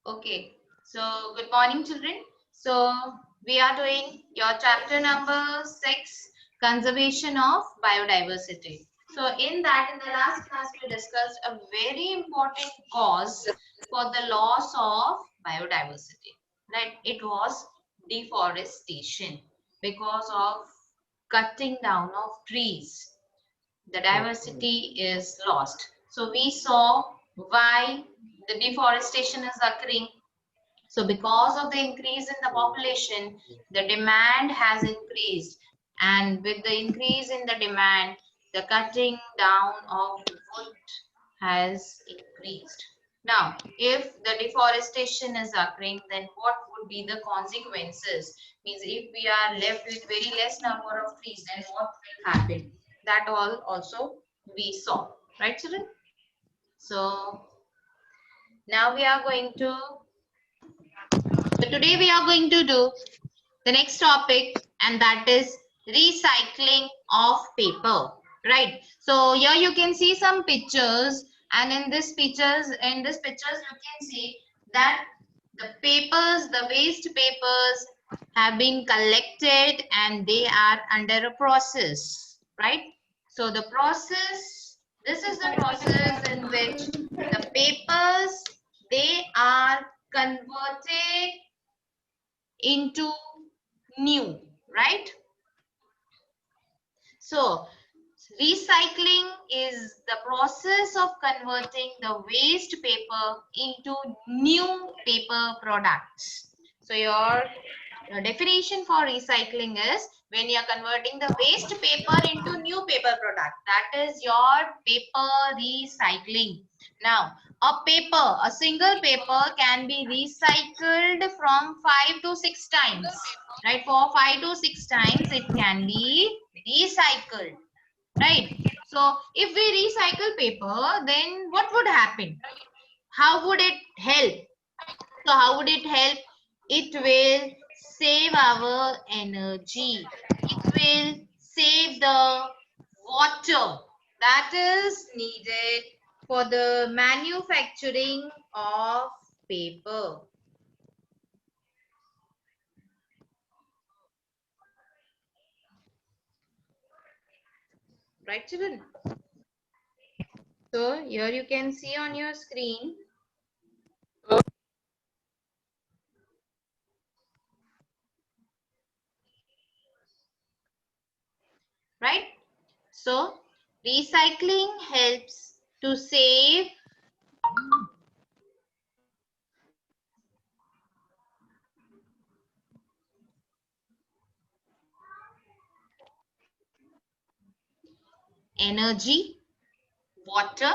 Okay, so good morning, children. So we are doing your chapter number 6, conservation of biodiversity. So in that, in the last class, we discussed a very important cause for the loss of biodiversity. Right? It was deforestation because of cutting down of trees. The diversity is lost. So we saw why the deforestation is occurring. So because of the increase in the population, the demand has increased. And with the increase in the demand, the cutting down of wood has increased. Now, if the deforestation is occurring, then what would be the consequences? Means if we are left with very less number of trees, then what will happen? That all also we saw, right, children? So now we are going to, so today we are going to do the next topic, and that is recycling of paper, right? So here you can see some pictures, and in this pictures you can see that the papers, the waste papers have been collected and they are under a process, right? So the process, this is the process in which the papers, they are converted into new, right? So recycling is the process of converting the waste paper into new paper products. So your definition for recycling is when you are converting the waste paper into new paper product. That is your paper recycling. Now, a single paper can be recycled from 5 to 6 times. Right? For 5 to 6 times, it can be recycled. Right? So, if we recycle paper, then what would happen? How would it help? So how would it help? It will save our energy. It will save the water that is needed for the manufacturing of paper. Right, children? So here you can see on your screen. Right? So recycling helps to save energy, water,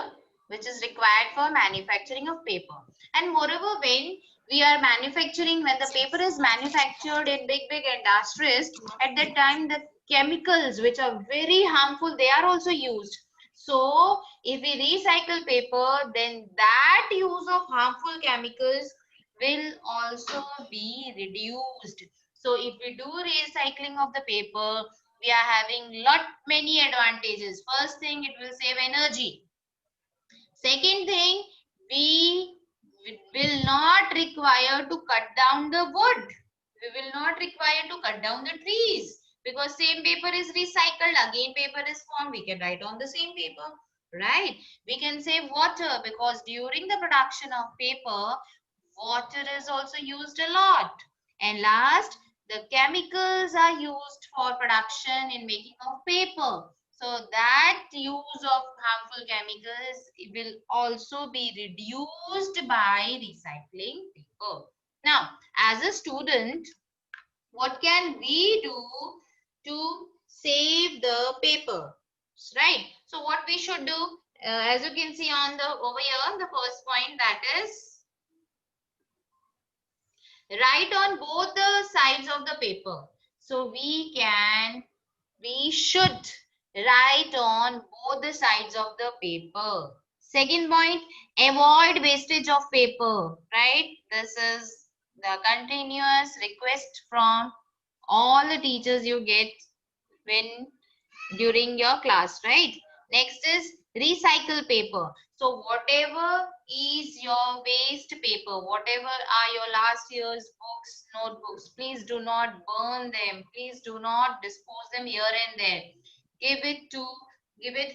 which is required for manufacturing of paper. And moreover, when we are manufacturing, when the paper is manufactured in big industries, at that time the chemicals which are very harmful, they are also used. So if we recycle paper, then that use of harmful chemicals will also be reduced. So if we do recycling of the paper, we are having many advantages. First thing, it will save energy. Second thing, we will not require to cut down the wood. We will not require to cut down the trees because same paper is recycled. Again, paper is formed. We can write on the same paper, right? We can save water because during the production of paper, water is also used a lot. And last, the chemicals are used for production in making of paper. So that use of harmful chemicals will also be reduced by recycling paper. Now, as a student, what can we do to save the paper? Right. So what we should do, as you can see on the over here, the first point, that is write on both the sides of the paper. So we should write on both the sides of the paper. Second point, avoid wastage of paper, right? This is the continuous request from all the teachers you get when during your class, right? Next is recycle paper. So whatever is your waste paper, whatever are your last year's books, notebooks, please do not burn them. Please do not dispose them here and there. Give it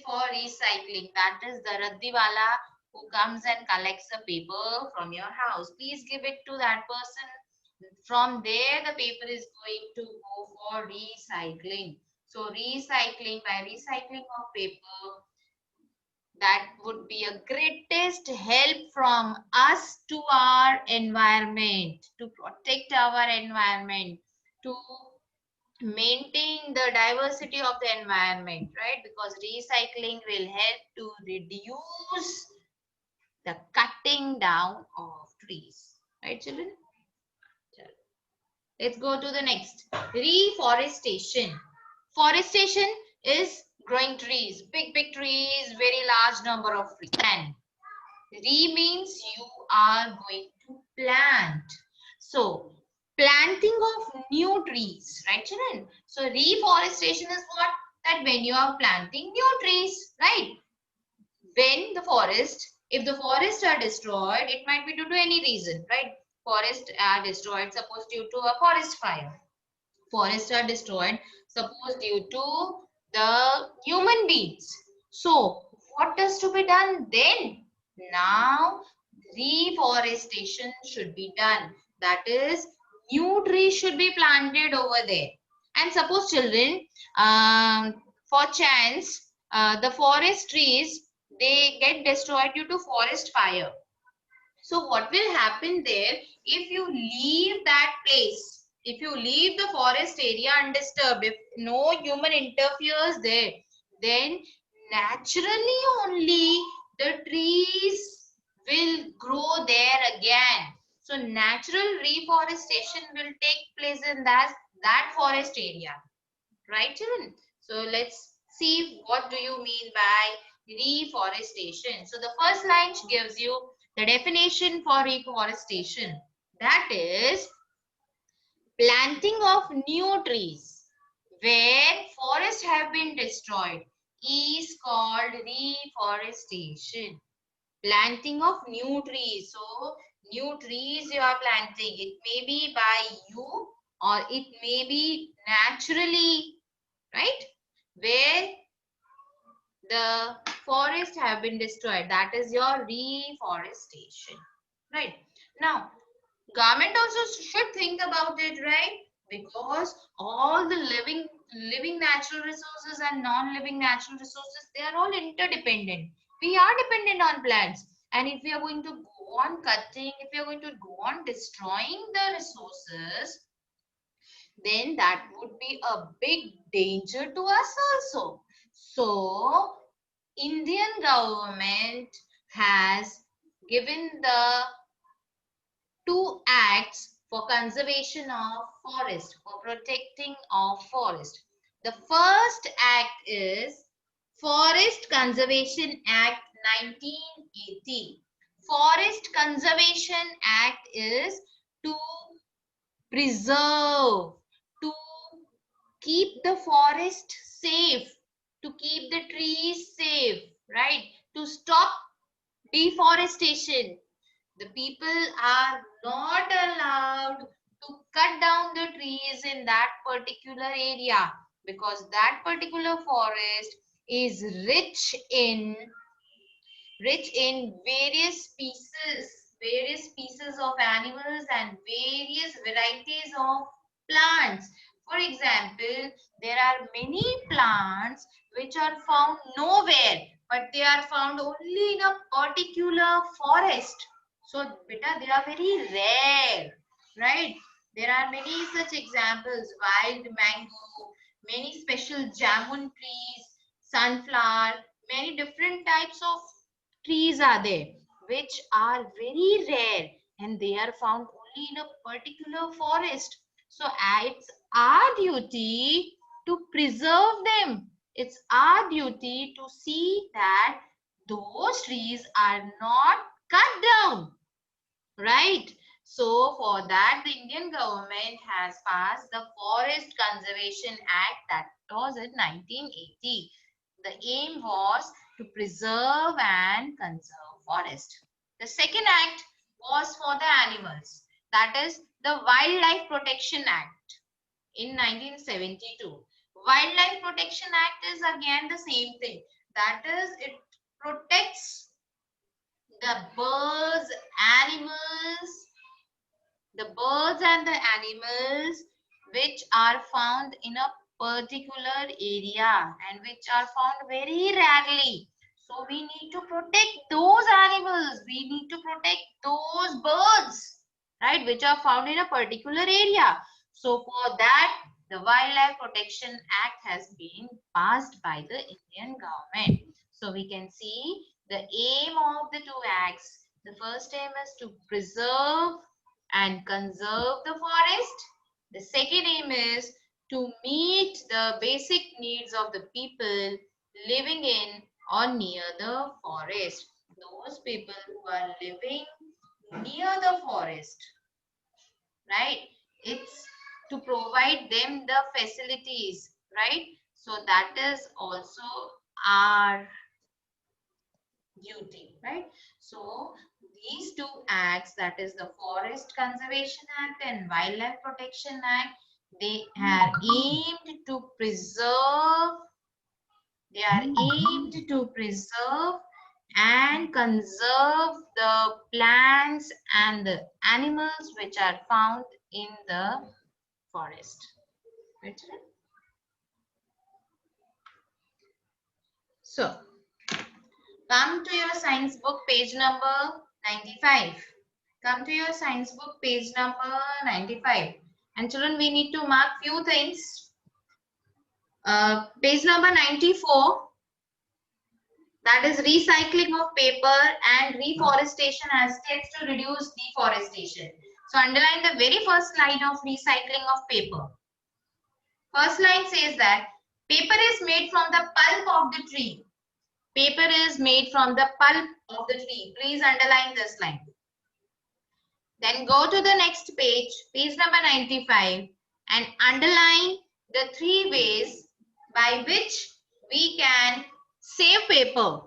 for recycling. That is the Raddiwala who comes and collects the paper from your house. Please give it to that person. From there, the paper is going to go for recycling. So recycling, by recycling of paper, that would be a greatest help from us to our environment, to protect our environment, to maintain the diversity of the environment, right? Because recycling will help to reduce the cutting down of trees, right, children? Let's go to the next. Reforestation. Forestation is growing trees, big trees, very large number of trees. And re means you are going to plant. So planting of new trees, right, children? So reforestation is what? That when you are planting new trees, right? When the forest, if the forests are destroyed, it might be due to any reason, right? Forests are destroyed, suppose due to a forest fire. Forests are destroyed, suppose due to the human beings. So what is to be done then? Now reforestation should be done. That is, new trees should be planted over there. And suppose children, for chance, the forest trees, they get destroyed due to forest fire. So what will happen there, if you leave that place, if you leave the forest area undisturbed, if no human interferes there, then naturally only the trees will grow there again. So natural reforestation will take place in that forest area. Right, children? So let's see, what do you mean by reforestation? So the first line gives you the definition for reforestation. That is planting of new trees where forests have been destroyed is called reforestation. Planting of new trees. So new trees you are planting. It may be by you or it may be naturally, right? Where the forests have been destroyed. That is your reforestation, right? Now, government also should think about it, right? Because all the living natural resources and non-living natural resources, they are all interdependent. We are dependent on plants. And if we are going to go on cutting, if we are going to go on destroying the resources, then that would be a big danger to us also. So, Indian government has given the 2 acts for conservation of forest, for protecting of forest. The first act is Forest Conservation Act 1980. Forest Conservation Act is to preserve, to keep the forest safe, to keep the trees safe, right? To stop deforestation. The people are not allowed to cut down the trees in that particular area because that particular forest is rich in various species of animals and various varieties of plants. For example, there are many plants which are found nowhere, but they are found only in a particular forest. So, beta, they are very rare, right? There are many such examples: wild mango, many special jamun trees, sunflower, many different types of trees are there which are very rare and they are found only in a particular forest. So it's our duty to preserve them. It's our duty to see that those trees are not cut down, right? So for that, the Indian government has passed the Forest Conservation Act, that was in 1980. The aim was to preserve and conserve forest. The second act was for the animals. That is the Wildlife Protection Act in 1972. Wildlife Protection Act is again the same thing. That is, it protects the birds, and the animals which are found in a particular area and which are found very rarely. So we need to protect those animals. We need to protect those birds, right, which are found in a particular area. So for that, the Wildlife Protection Act has been passed by the Indian government. So we can see the aim of the two acts. The first aim is to preserve and conserve the forest. The second aim is to meet the basic needs of the people living in or near the forest. Those people who are living near the forest, right? It's to provide them the facilities, right? So that is also our duty, right? So these two acts, that is the Forest Conservation Act and Wildlife Protection Act, they are aimed to preserve, and conserve the plants and the animals which are found in the forest. Right? So come to your science book, page number 95. Come to your science book, page number 95. And children, we need to mark few things. Page number 94. That is recycling of paper and reforestation as steps to reduce deforestation. So underline the very first line of recycling of paper. First line says that paper is made from the pulp of the tree. Paper is made from the pulp of the tree. Please underline this line. Then go to the next page, page number 95, and underline the three ways by which we can save paper.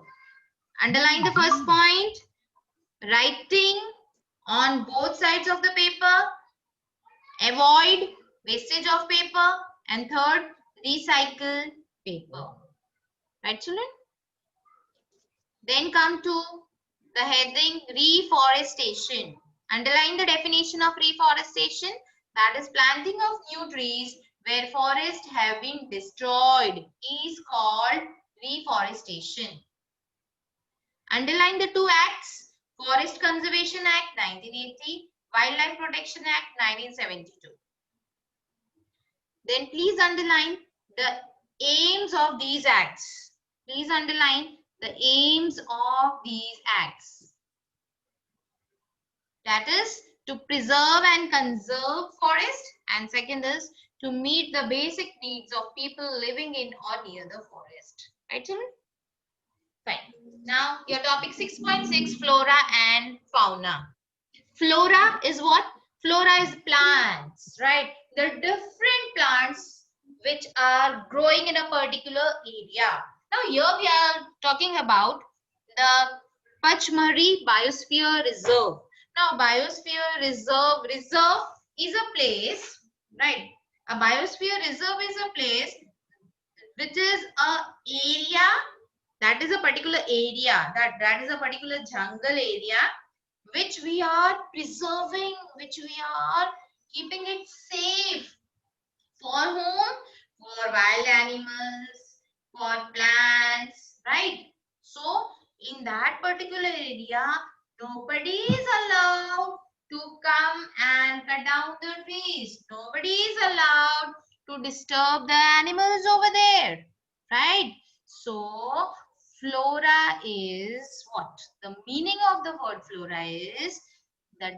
Underline the first point, writing on both sides of the paper, avoid wastage of paper, and third, recycle paper. Right, children? Then come to the heading reforestation. Underline the definition of reforestation, that is planting of new trees where forests have been destroyed is called reforestation. Underline the two acts, Forest Conservation Act 1980, Wildlife Protection Act 1972. Then please underline the aims of these acts. Please underline the aims of these acts. That is to preserve and conserve forest, and second is to meet the basic needs of people living in or near the forest. Right, children? Fine. Now your topic 6.6, flora and fauna. Flora is what? Flora is plants, right? The different plants which are growing in a particular area. Now here we are talking about the Pachmari Biosphere Reserve. Now Biosphere Reserve is a place, right? A Biosphere Reserve is a place which is a area, that is a particular area, that is a particular jungle area which we are preserving, which we are keeping it safe. For whom? For wild animals, for plants, right? So in that particular area, nobody is allowed to come and cut down the trees. Nobody is allowed to disturb the animals over there, right? So flora is what? The meaning of the word flora is the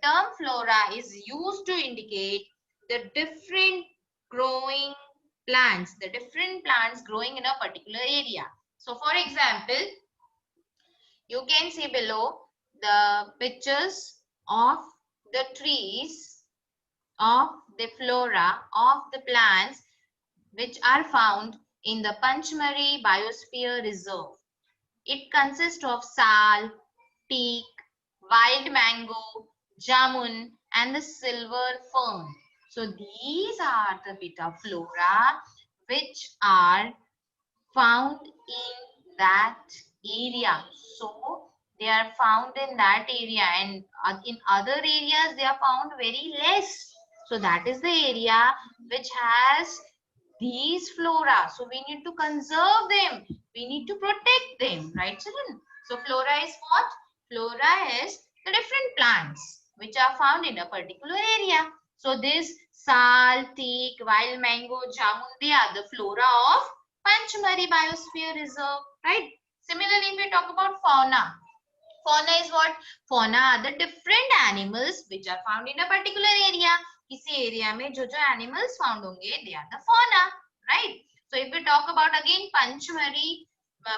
term flora is used to indicate the different growing plants, the different plants growing in a particular area. So for example, you can see below the pictures of the trees, of the flora, of the plants which are found in the Panchmari Biosphere Reserve. It consists of sal, teak, wild mango, jamun, and the silver fern. So these are the bit of flora which are found in that area. So they are found in that area, and in other areas they are found very less. So that is the area which has these flora. So we need to conserve them. We need to protect them, right, children? So flora is what? Flora is the different plants which are found in a particular area. So this sal, teak, wild mango, jamun, they are the flora of Panchmari Biosphere Reserve, right? Similarly, if we talk about fauna, fauna is what? Fauna are the different animals which are found in a particular area. किसी area में जो animals found होंगे, they are the fauna, right? So if we talk about again Panchmari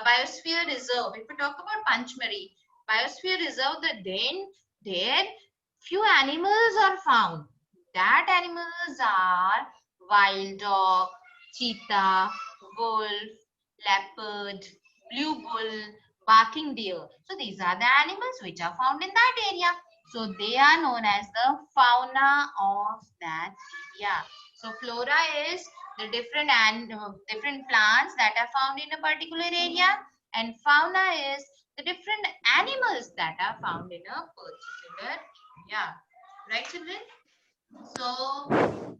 Biosphere Reserve, if we talk about Panchmari Biosphere Reserve, then there few animals are found. That animals are wild dog, cheetah, wolf, leopard, blue bull, barking deer. So these are the animals which are found in that area. So they are known as the fauna of that area. So flora is the different plants that are found in a particular area, and fauna is the different animals that are found in a particular area. Right, children? So